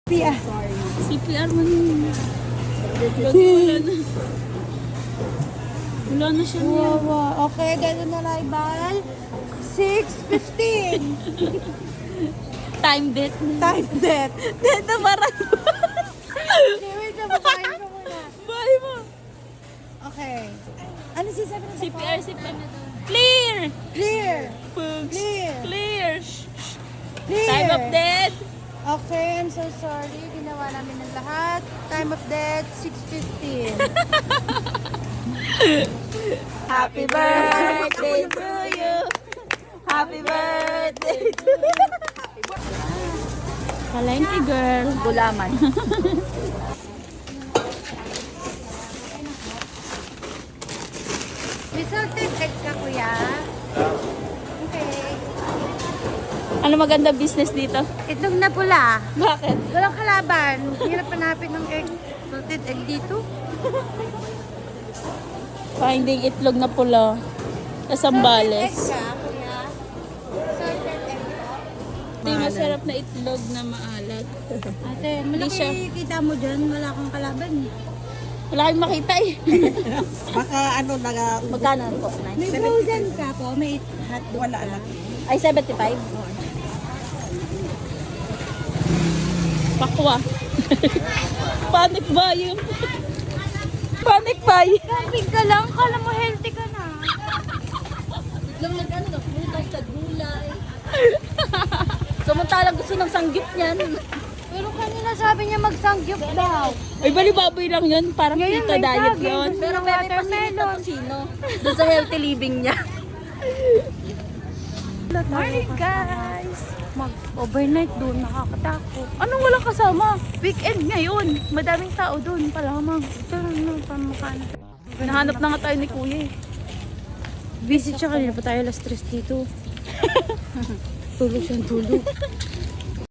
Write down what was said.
Pia. CPR mo na. Wala na. Wala na siya niya. Wow. Okay, gano'n na rival. 6:15. Time death. Time death. Death na parang. Wait na, makain ko muna. Bye mo. Okay. Ano sinasabi na CPR, CPR na daw. Clear! Clear. Pugs. Clear. Clear. Clear. Time of death. Okay, I'm so sorry. Ginawa namin ng lahat. Time of death, 6:15. Happy birthday to you. Happy birthday to you. Palengke girl. Gulaman. May salted egg ka, kuya? Okay. Ano maganda business dito? Itlog na pula. Bakit? Walang kalaban. Hirap hanapin ng egg. Salted egg dito. Finding itlog na pula. Sa Sambales. Salted egg ka, kuya? Salted egg ka? Ito yung masarap na itlog na maalat. Ate, Hindi siya. malaki kita mo dyan. Wala kang kalaban eh. Wala kang makita eh. Baka ano naga Magkano po? May frozen ka po. May hotdog wala ka. lang. Ay, 75? Pakwa. Panic buying. Panic buying. Camping ka lang. Kala mo healthy ka na. Lang nag-ano na, pumunta sa gulay. Samantalang gusto ng sanggip niyan. Pero kanina sabi niya magsangyup daw. Ay, balibaboy lang yun. Parang Ngayon keto may diet saging. yun. Pero may pasilip na tosino. Doon sa healthy living niya. Morning guys! Mag-overnight doon, nakakatakot. Anong walang kasama? Weekend ngayon. Madaming tao doon pa lamang. Ito na, pamukan. Nahanap na nga tayo ni Kuya eh. Busy siya kanina pa tayo alas 3 dito. Tulog siyang tulog.